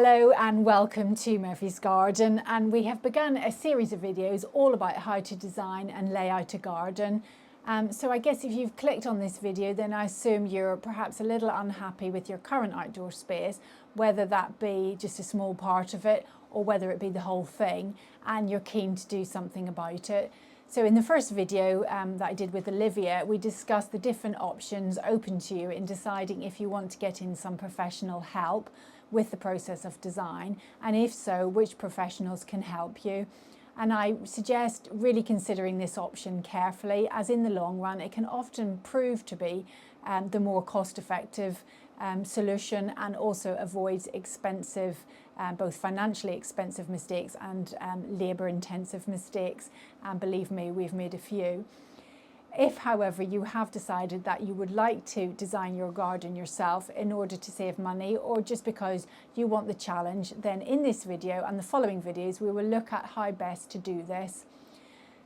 Hello and welcome to Murphy's Garden, and we have begun a series of videos all about how to design and lay out a garden. So I guess if you've clicked on this video, then I assume you're perhaps a little unhappy with your current outdoor space, whether that be just a small part of it or whether it be the whole thing, and you're keen to do something about it. So in the first video that I did with Olivia, we discussed the different options open to you in deciding if you want to get in some professional help with the process of design, and if so, which professionals can help you. And I suggest really considering this option carefully, as in the long run it can often prove to be the more cost-effective solution, and also avoids expensive, both financially expensive mistakes and labour-intensive mistakes. And believe me, we've made a few. If, however, you have decided that you would like to design your garden yourself in order to save money, or just because you want the challenge, then in this video and the following videos we will look at how best to do this.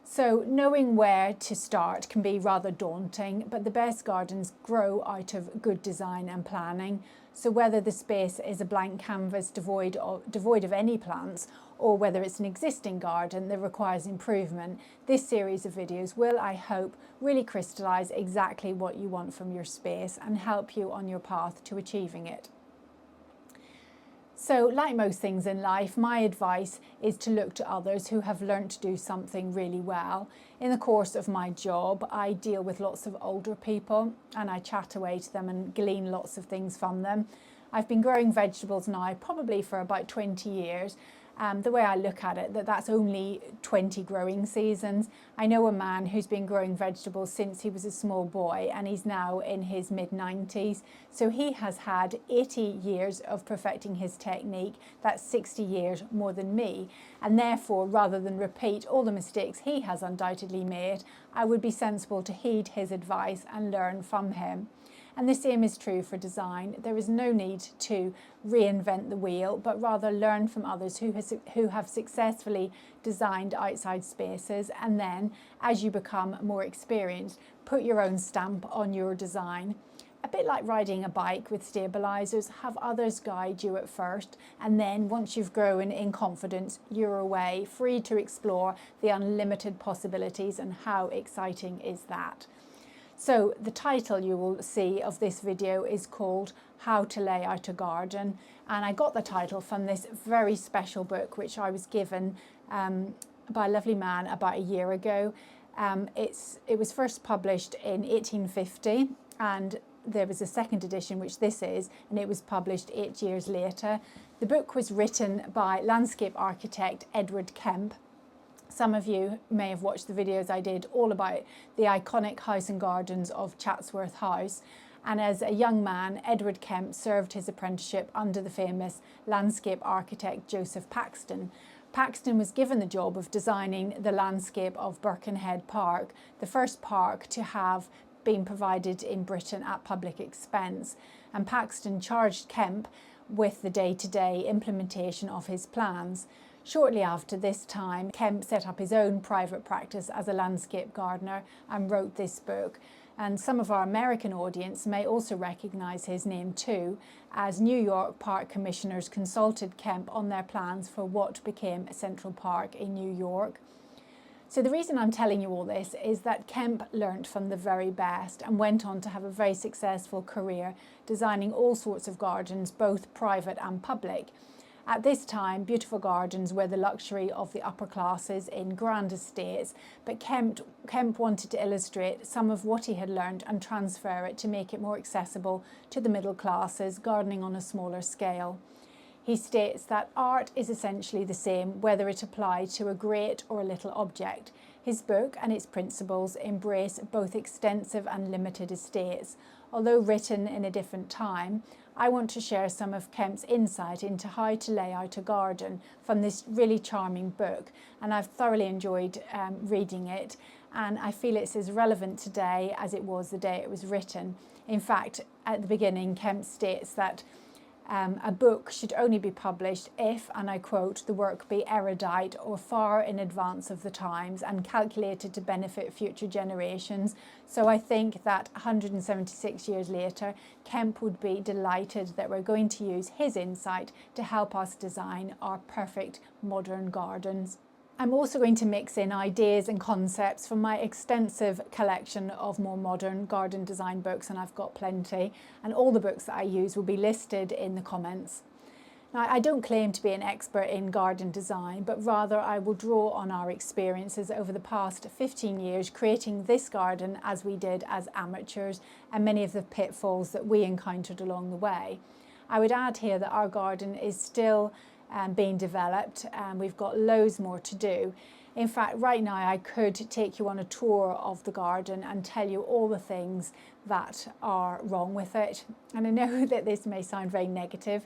So knowing where to start can be rather daunting, but the best gardens grow out of good design and planning. So whether the space is a blank canvas devoid of any plants, or whether it's an existing garden that requires improvement, this series of videos will, I hope, really crystallise exactly what you want from your space and help you on your path to achieving it. So, like most things in life, my advice is to look to others who have learnt to do something really well. In the course of my job, I deal with lots of older people and I chat away to them and glean lots of things from them. I've been growing vegetables now probably for about 20 years. The way I look at it, that's only 20 growing seasons. I know a man who's been growing vegetables since he was a small boy, and he's now in his mid-90s. So he has had 80 years of perfecting his technique. That's 60 years more than me. And therefore, rather than repeat all the mistakes he has undoubtedly made, I would be sensible to heed his advice and learn from him. And the same is true for design. There is no need to reinvent the wheel, but rather learn from others who have successfully designed outside spaces, and then, as you become more experienced, put your own stamp on your design. A bit like riding a bike with stabilizers, have others guide you at first, and then once you've grown in confidence, you're away, free to explore the unlimited possibilities, and how exciting is that? So the title you will see of this video is called How to Lay Out a Garden, and I got the title from this very special book which I was given by a lovely man about a year ago. It was first published in 1850, and there was a second edition, which this is, and it was published 8 years later. The book was written by landscape architect Edward Kemp. Some of you may have watched the videos I did all about the iconic house and gardens of Chatsworth House. And as a young man, Edward Kemp served his apprenticeship under the famous landscape architect Joseph Paxton. Paxton was given the job of designing the landscape of Birkenhead Park, the first park to have been provided in Britain at public expense. And Paxton charged Kemp with the day-to-day implementation of his plans. Shortly after this time, Kemp set up his own private practice as a landscape gardener and wrote this book. And some of our American audience may also recognise his name too, as New York park commissioners consulted Kemp on their plans for what became Central Park in New York. So the reason I'm telling you all this is that Kemp learnt from the very best and went on to have a very successful career designing all sorts of gardens, both private and public. At this time, beautiful gardens were the luxury of the upper classes in grand estates, but Kemp wanted to illustrate some of what he had learned and transfer it to make it more accessible to the middle classes, gardening on a smaller scale. He states that art is essentially the same whether it applied to a great or a little object. His book and its principles embrace both extensive and limited estates. Although written in a different time, I want to share some of Kemp's insight into how to lay out a garden from this really charming book, and I've thoroughly enjoyed reading it, and I feel it's as relevant today as it was the day it was written. In fact, at the beginning, Kemp states that A book should only be published if, and I quote, the work be erudite or far in advance of the times and calculated to benefit future generations. So I think that 176 years later, Kemp would be delighted that we're going to use his insight to help us design our perfect modern gardens. I'm also going to mix in ideas and concepts from my extensive collection of more modern garden design books, and I've got plenty, and all the books that I use will be listed in the comments. Now, I don't claim to be an expert in garden design, but rather I will draw on our experiences over the past 15 years creating this garden as we did as amateurs, and many of the pitfalls that we encountered along the way. I would add here that our garden is still being developed, and we've got loads more to do. In fact, right now I could take you on a tour of the garden and tell you all the things that are wrong with it. And I know that this may sound very negative,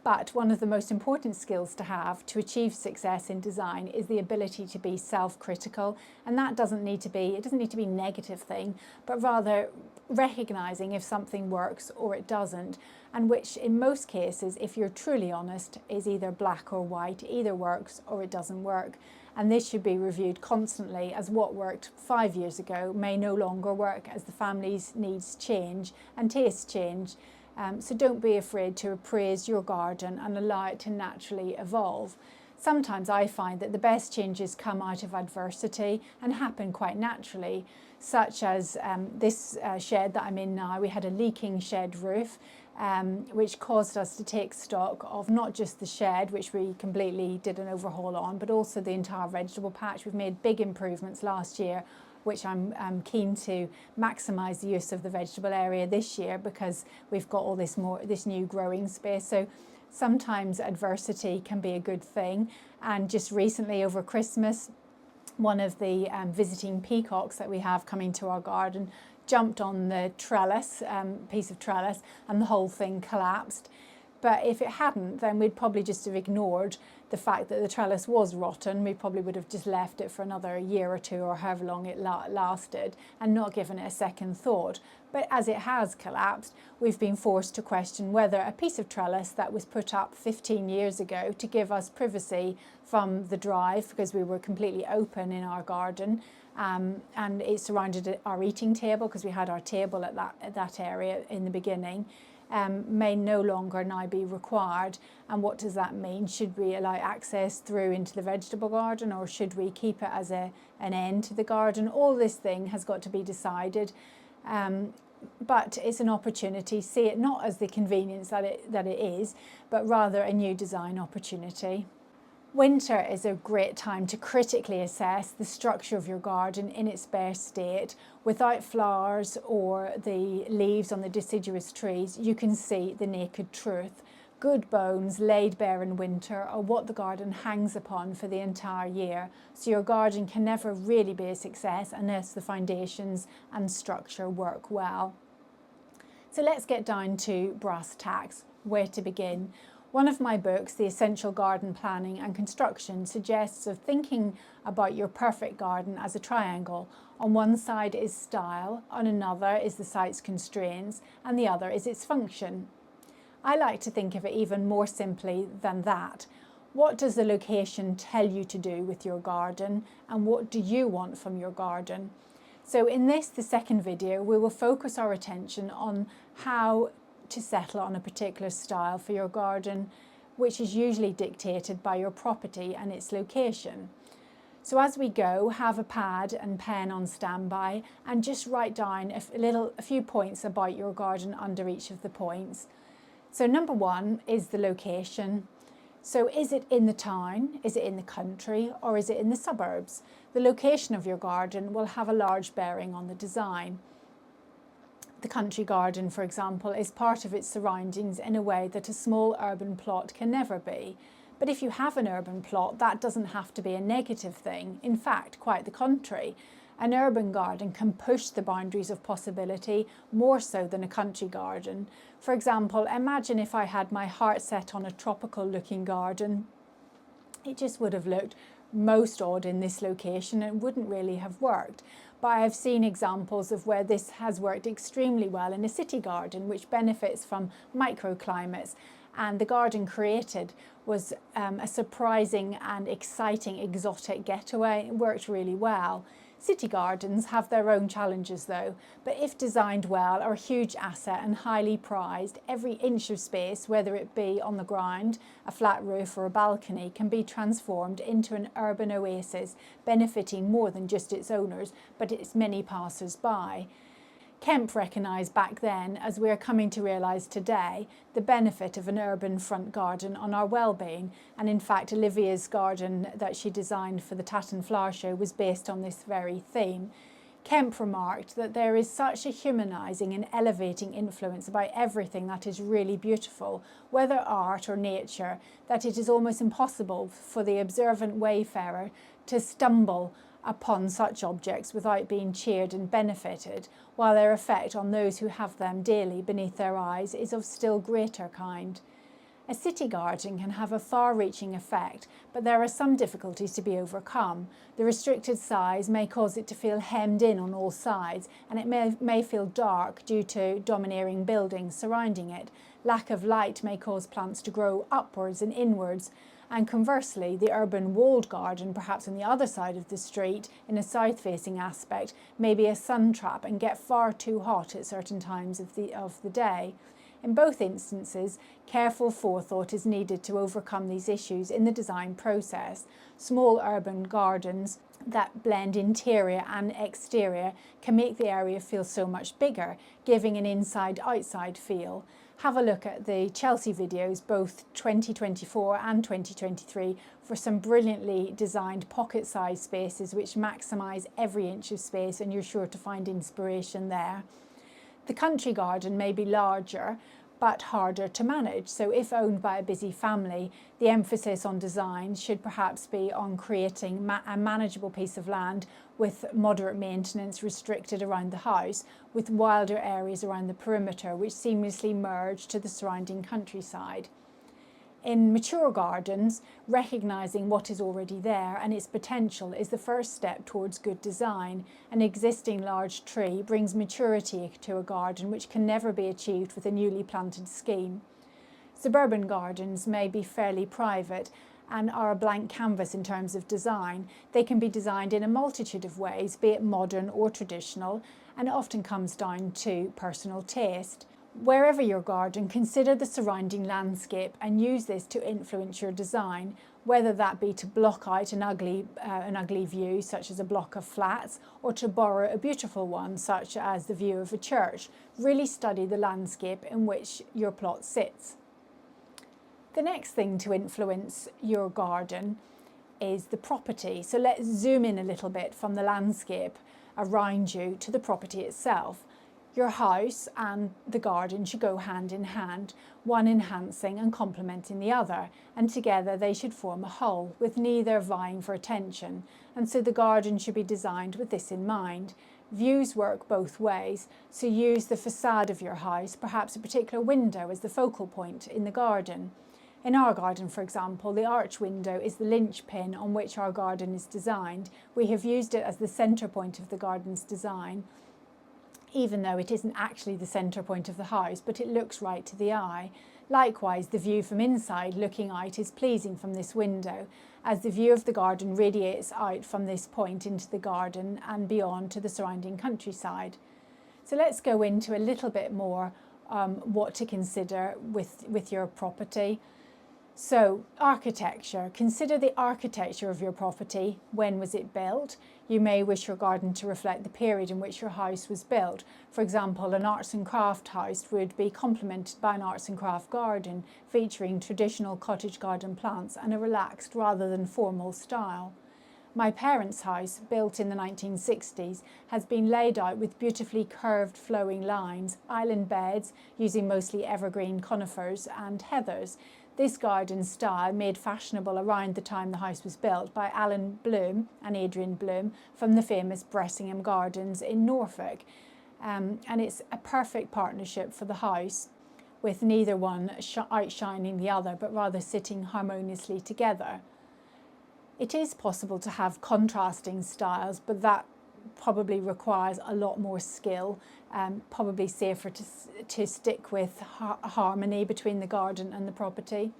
but one of the most important skills to have to achieve success in design is the ability to be self-critical. And that doesn't need to be a negative thing, but rather recognizing if something works or it doesn't, and which in most cases, if you're truly honest, is either black or white, either works or it doesn't work. And this should be reviewed constantly, as what worked 5 years ago may no longer work as the family's needs change and tastes change. So don't be afraid to appraise your garden and allow it to naturally evolve. Sometimes I find that the best changes come out of adversity and happen quite naturally, such as this shed that I'm in now. We had a leaking shed roof, which caused us to take stock of not just the shed, which we completely did an overhaul on, but also the entire vegetable patch. We've made big improvements last year, which I'm keen to maximise the use of the vegetable area this year because we've got all this new growing space. So sometimes adversity can be a good thing. And just recently over Christmas, one of the visiting peacocks that we have coming to our garden jumped on the trellis, piece of trellis, and the whole thing collapsed. But if it hadn't, then we'd probably just have ignored the fact that the trellis was rotten. We probably would have just left it for another year or two or however long it lasted and not given it a second thought. But as it has collapsed, we've been forced to question whether a piece of trellis that was put up 15 years ago to give us privacy from the drive, because we were completely open in our garden, and it surrounded our eating table because we had our table at that area in the beginning, may no longer now be required. And what does that mean? Should we allow access through into the vegetable garden, or should we keep it as an end to the garden? All this thing has got to be decided, but it's an opportunity. See it not as the convenience that it is, but rather a new design opportunity. Winter is a great time to critically assess the structure of your garden in its bare state. Without flowers or the leaves on the deciduous trees, you can see the naked truth. Good bones laid bare in winter are what the garden hangs upon for the entire year. So your garden can never really be a success unless the foundations and structure work well. So let's get down to brass tacks, where to begin. One of my books, The Essential Garden Planning and Construction, suggests of thinking about your perfect garden as a triangle. On one side is style, on another is the site's constraints, and the other is its function. I like to think of it even more simply than that. What does the location tell you to do with your garden, and what do you want from your garden? So in this, the second video, we will focus our attention on how to settle on a particular style for your garden, which is usually dictated by your property and its location. So as we go, have a pad and pen on standby and just write down a few points about your garden under each of the points. So number one is the location. So is it in the town, is it in the country, or is it in the suburbs? The location of your garden will have a large bearing on the design. The country garden, for example, is part of its surroundings in a way that a small urban plot can never be. But if you have an urban plot, that doesn't have to be a negative thing. In fact, quite the contrary. An urban garden can push the boundaries of possibility more so than a country garden. For example, imagine if I had my heart set on a tropical looking garden. It just would have looked most odd in this location and wouldn't really have worked. But I have seen examples of where this has worked extremely well in a city garden, which benefits from microclimates and the garden created was a surprising and exciting exotic getaway. It worked really well. City gardens have their own challenges though, but if designed well, are a huge asset and highly prized. Every inch of space, whether it be on the ground, a flat roof or a balcony, can be transformed into an urban oasis, benefiting more than just its owners, but its many passers-by. Kemp recognised back then, as we are coming to realise today, the benefit of an urban front garden on our well-being, and in fact Olivia's garden that she designed for the Tatton Flower Show was based on this very theme. Kemp remarked that there is such a humanising and elevating influence about everything that is really beautiful, whether art or nature, that it is almost impossible for the observant wayfarer to stumble upon such objects without being cheered and benefited, while their effect on those who have them daily beneath their eyes is of still greater kind. A city garden can have a far-reaching effect, but there are some difficulties to be overcome. The restricted size may cause it to feel hemmed in on all sides, and it may feel dark due to domineering buildings surrounding it. Lack of light may cause plants to grow upwards and inwards, and conversely, the urban walled garden, perhaps on the other side of the street, in a south-facing aspect, may be a sun trap and get far too hot at certain times of the day. In both instances, careful forethought is needed to overcome these issues in the design process. Small urban gardens that blend interior and exterior can make the area feel so much bigger, giving an inside-outside feel. Have a look at the Chelsea videos, both 2024 and 2023, for some brilliantly designed pocket-sized spaces which maximise every inch of space, and you're sure to find inspiration there. The country garden may be larger but harder to manage, so if owned by a busy family, the emphasis on design should perhaps be on creating a manageable piece of land with moderate maintenance restricted around the house, with wilder areas around the perimeter which seamlessly merge to the surrounding countryside. In mature gardens, recognising what is already there and its potential is the first step towards good design. An existing large tree brings maturity to a garden which can never be achieved with a newly planted scheme. Suburban gardens may be fairly private and are a blank canvas in terms of design. They can be designed in a multitude of ways, be it modern or traditional, and it often comes down to personal taste. Wherever your garden, consider the surrounding landscape and use this to influence your design, whether that be to block out an ugly view, such as a block of flats, or to borrow a beautiful one, such as the view of a church. Really study the landscape in which your plot sits. The next thing to influence your garden is the property. So let's zoom in a little bit from the landscape around you to the property itself. Your house and the garden should go hand in hand, one enhancing and complementing the other, and together they should form a whole, with neither vying for attention, and so the garden should be designed with this in mind. Views work both ways, so use the facade of your house, perhaps a particular window, as the focal point in the garden. In our garden, for example, the arch window is the linchpin on which our garden is designed. We have used it as the centre point of the garden's design, even though it isn't actually the centre point of the house, but it looks right to the eye. Likewise, the view from inside looking out is pleasing from this window, as the view of the garden radiates out from this point into the garden and beyond to the surrounding countryside. So let's go into a little bit more what to consider with your property. So, architecture. Consider the architecture of your property. When was it built? You may wish your garden to reflect the period in which your house was built. For example, an arts and craft house would be complemented by an arts and craft garden, featuring traditional cottage garden plants and a relaxed rather than formal style. My parents' house, built in the 1960s, has been laid out with beautifully curved flowing lines, island beds using mostly evergreen conifers and heathers. This garden style made fashionable around the time the house was built by Alan Bloom and Adrian Bloom from the famous Bressingham Gardens in Norfolk. And it's a perfect partnership for the house, with neither one outshining the other, but rather sitting harmoniously together. It is possible to have contrasting styles, but that probably requires a lot more skill, probably safer to stick with harmony between the garden and the property.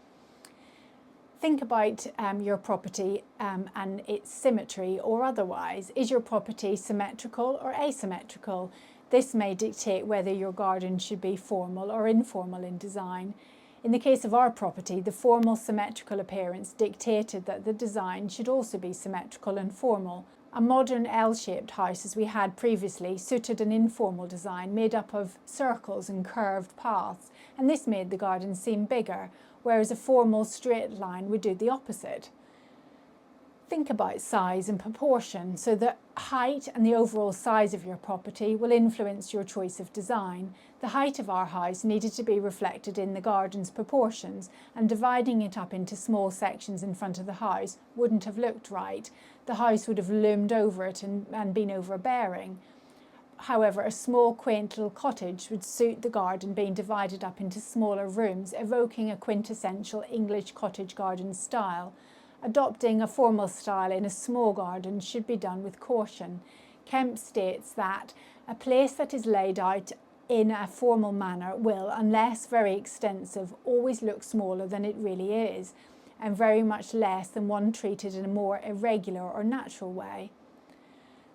Think about your property and its symmetry or otherwise. Is your property symmetrical or asymmetrical? This may dictate whether your garden should be formal or informal in design. In the case of our property, the formal symmetrical appearance dictated that the design should also be symmetrical and formal. A modern L-shaped house, as we had previously, suited an informal design made up of circles and curved paths, and this made the garden seem bigger, whereas a formal straight line would do the opposite. Think about size and proportion. So the height and the overall size of your property will influence your choice of design. The height of our house needed to be reflected in the garden's proportions, and dividing it up into small sections in front of the house wouldn't have looked right. The house would have loomed over it and been overbearing. However, a small quaint little cottage would suit the garden being divided up into smaller rooms, evoking a quintessential English cottage garden style. Adopting a formal style in a small garden should be done with caution. Kemp states that a place that is laid out in a formal manner will, unless very extensive, always look smaller than it really is, and very much less than one treated in a more irregular or natural way.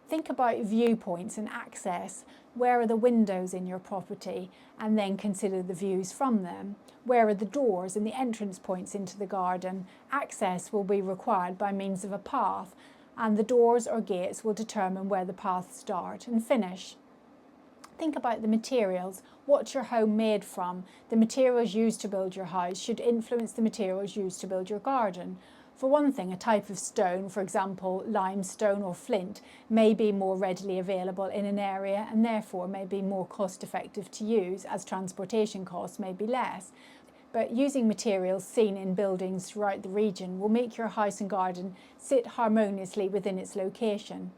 Think about viewpoints and access. Where are the windows in your property? And then consider the views from them. Where are the doors and the entrance points into the garden? Access will be required by means of a path, and the doors or gates will determine where the paths start and finish. Think about the materials. What's your home made from? The materials used to build your house should influence the materials used to build your garden. For one thing, a type of stone, for example limestone or flint, may be more readily available in an area and therefore may be more cost effective to use, as transportation costs may be less. But using materials seen in buildings throughout the region will make your house and garden sit harmoniously within its location.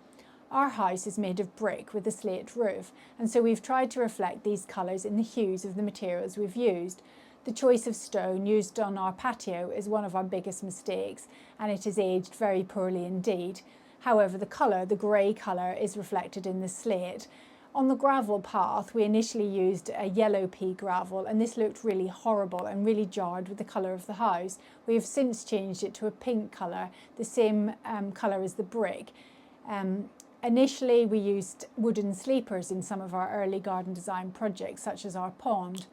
Our house is made of brick with a slate roof, and so we've tried to reflect these colours in the hues of the materials we've used. The choice of stone used on our patio is one of our biggest mistakes, and it is aged very poorly indeed. However, the colour, the grey colour, is reflected in the slate. On the gravel path, we initially used a yellow pea gravel, and this looked really horrible and really jarred with the colour of the house. We have since changed it to a pink colour, the same colour as the brick. Initially, we used wooden sleepers in some of our early garden design projects, such as our pond.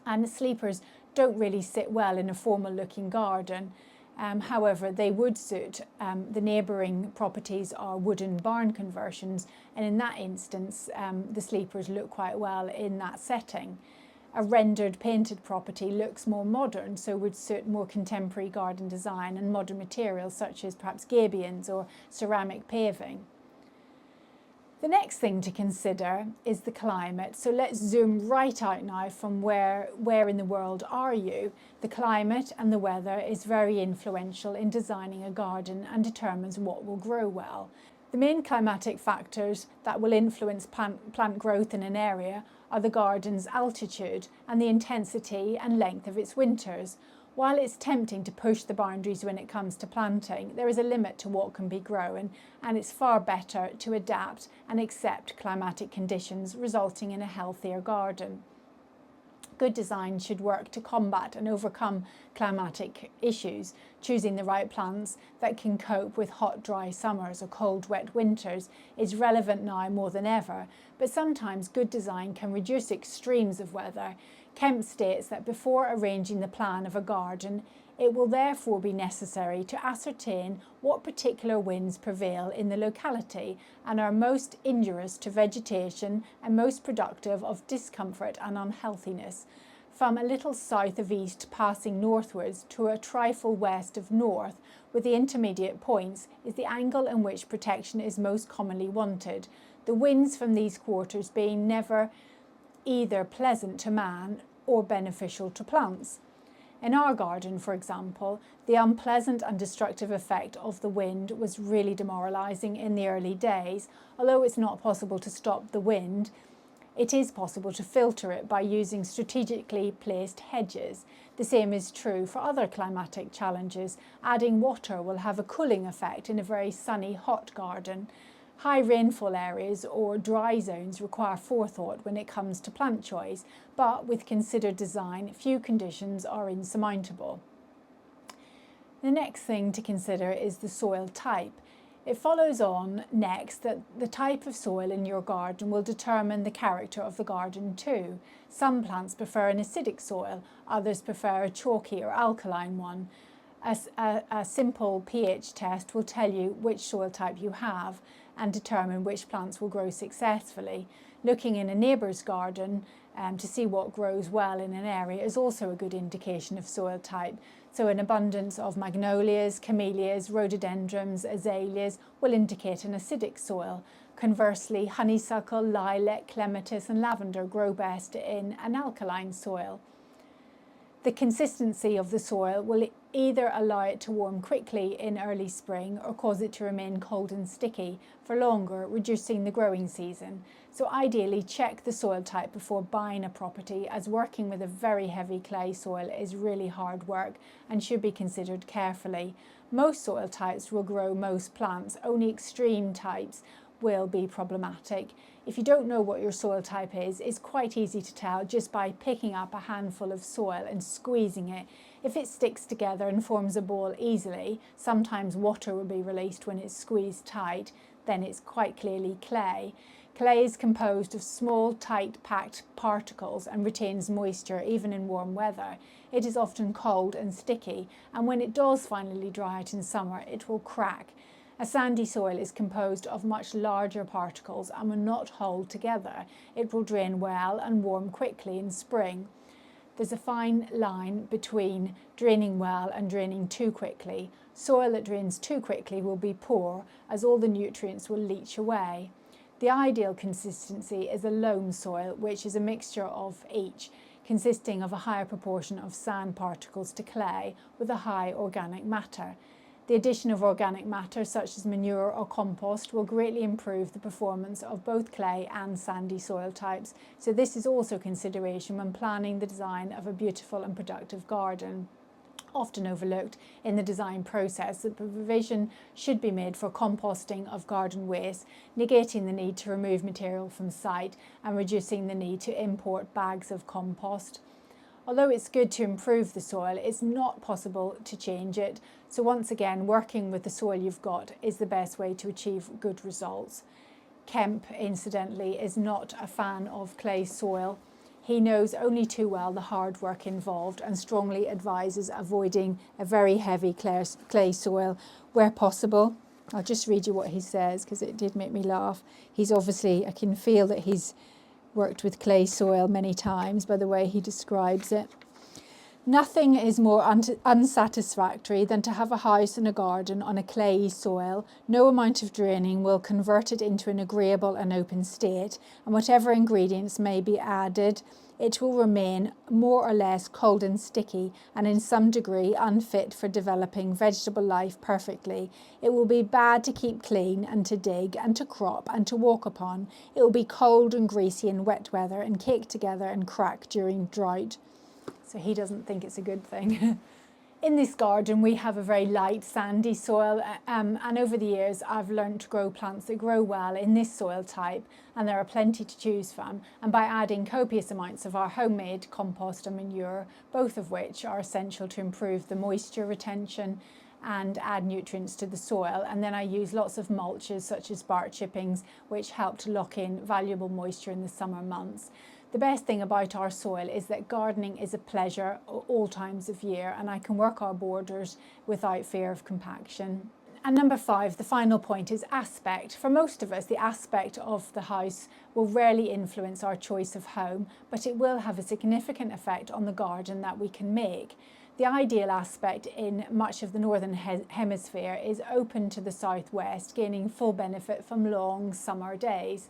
And the sleepers don't really sit well in a formal looking garden. However, they would suit. The neighbouring properties are wooden barn conversions, and in that instance the sleepers look quite well in that setting. A rendered painted property looks more modern, so would suit more contemporary garden design and modern materials such as perhaps gabions or ceramic paving. The next thing to consider is the climate. So let's zoom right out now from where in the world are you? The climate and the weather is very influential in designing a garden and determines what will grow well. The main climatic factors that will influence plant growth in an area are the garden's altitude and the intensity and length of its winters. While it's tempting to push the boundaries when it comes to planting, there is a limit to what can be grown, and it's far better to adapt and accept climatic conditions, resulting in a healthier garden. Good design should work to combat and overcome climatic issues. Choosing the right plants that can cope with hot, dry summers or cold, wet winters is relevant now more than ever, but sometimes good design can reduce extremes of weather. Kemp states that before arranging the plan of a garden, it will therefore be necessary to ascertain what particular winds prevail in the locality and are most injurious to vegetation and most productive of discomfort and unhealthiness. From a little south of east passing northwards to a trifle west of north, with the intermediate points, is the angle in which protection is most commonly wanted, the winds from these quarters being never either pleasant to man or beneficial to plants. In our garden, for example, the unpleasant and destructive effect of the wind was really demoralising in the early days. Although it's not possible to stop the wind, it is possible to filter it by using strategically placed hedges. The same is true for other climatic challenges. Adding water will have a cooling effect in a very sunny, hot garden. High rainfall areas or dry zones require forethought when it comes to plant choice, but with considered design, few conditions are insurmountable. The next thing to consider is the soil type. It follows on next that the type of soil in your garden will determine the character of the garden too. Some plants prefer an acidic soil, others prefer a chalky or alkaline one. A simple pH test will tell you which soil type you have and determine which plants will grow successfully. Looking in a neighbour's garden to see what grows well in an area is also a good indication of soil type. So an abundance of magnolias, camellias, rhododendrons, azaleas will indicate an acidic soil. Conversely, honeysuckle, lilac, clematis and lavender grow best in an alkaline soil. The consistency of the soil will either allow it to warm quickly in early spring or cause it to remain cold and sticky for longer, reducing the growing season. So ideally check the soil type before buying a property, as working with a very heavy clay soil is really hard work and should be considered carefully. Most soil types will grow most plants, only extreme types will be problematic. If you don't know what your soil type is, it's quite easy to tell just by picking up a handful of soil and squeezing it. If it sticks together and forms a ball easily, sometimes water will be released when it's squeezed tight, then it's quite clearly clay. Clay is composed of small, tight, packed particles and retains moisture even in warm weather. It is often cold and sticky, and when it does finally dry out in summer, it will crack. A sandy soil is composed of much larger particles and will not hold together. It will drain well and warm quickly in spring. There's a fine line between draining well and draining too quickly. Soil that drains too quickly will be poor, as all the nutrients will leach away. The ideal consistency is a loam soil, which is a mixture of each, consisting of a higher proportion of sand particles to clay with a high organic matter. The addition of organic matter such as manure or compost will greatly improve the performance of both clay and sandy soil types, so this is also a consideration when planning the design of a beautiful and productive garden. Often overlooked in the design process, that provision should be made for composting of garden waste, negating the need to remove material from site and reducing the need to import bags of compost. Although it's good to improve the soil, it's not possible to change it. So once again, working with the soil you've got is the best way to achieve good results. Kemp, incidentally, is not a fan of clay soil. He knows only too well the hard work involved and strongly advises avoiding a very heavy clay soil where possible. I'll just read you what he says because it did make me laugh. He's obviously, I can feel that he's worked with clay soil many times by the way he describes it. Nothing is more unsatisfactory than to have a house and a garden on a clayey soil. No amount of draining will convert it into an agreeable and open state, and whatever ingredients may be added, it will remain more or less cold and sticky and in some degree unfit for developing vegetable life perfectly. It will be bad to keep clean and to dig and to crop and to walk upon. It will be cold and greasy in wet weather and cake together and crack during drought. So he doesn't think it's a good thing. In this garden we have a very light sandy soil and over the years I've learned to grow plants that grow well in this soil type, and there are plenty to choose from, and by adding copious amounts of our homemade compost and manure, both of which are essential to improve the moisture retention and add nutrients to the soil. And then I use lots of mulches such as bark chippings, which help to lock in valuable moisture in the summer months. The best thing about our soil is that gardening is a pleasure all times of year, and I can work our borders without fear of compaction. And number 5, the final point, is aspect. For most of us, the aspect of the house will rarely influence our choice of home, but it will have a significant effect on the garden that we can make. The ideal aspect in much of the northern hemisphere is open to the southwest, gaining full benefit from long summer days.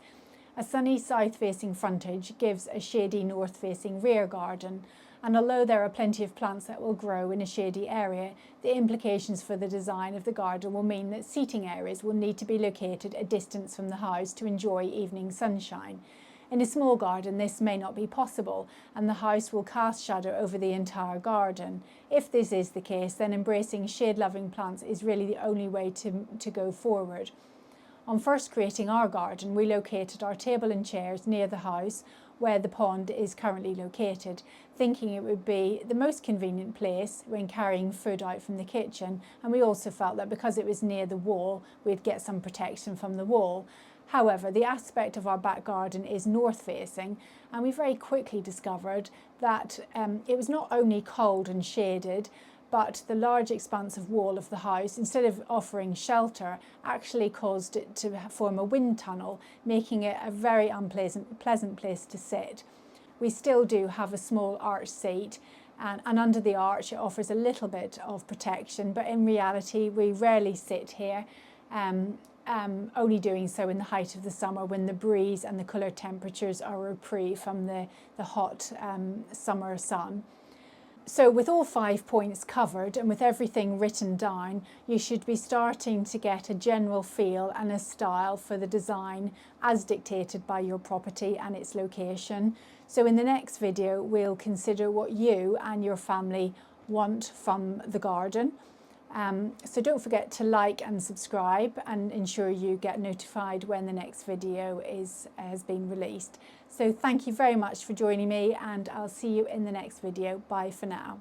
A sunny south-facing frontage gives a shady north-facing rear garden, and although there are plenty of plants that will grow in a shady area, the implications for the design of the garden will mean that seating areas will need to be located a distance from the house to enjoy evening sunshine. In a small garden, this may not be possible, and the house will cast shadow over the entire garden. If this is the case, then embracing shade-loving plants is really the only way to go forward. On first creating our garden, we located our table and chairs near the house where the pond is currently located, thinking it would be the most convenient place when carrying food out from the kitchen, and we also felt that because it was near the wall, we'd get some protection from the wall. However, the aspect of our back garden is north facing, and we very quickly discovered that it was not only cold and shaded, but the large expansive wall of the house, instead of offering shelter, actually caused it to form a wind tunnel, making it a very unpleasant place to sit. We still do have a small arch seat, and under the arch it offers a little bit of protection, but in reality we rarely sit here, only doing so in the height of the summer when the breeze and the cooler temperatures are a reprieve from the hot summer sun. So with all 5 points covered and with everything written down, you should be starting to get a general feel and a style for the design as dictated by your property and its location. So in the next video, we'll consider what you and your family want from the garden. So don't forget to like and subscribe and ensure you get notified when the next video has been released. So thank you very much for joining me, and I'll see you in the next video. Bye for now.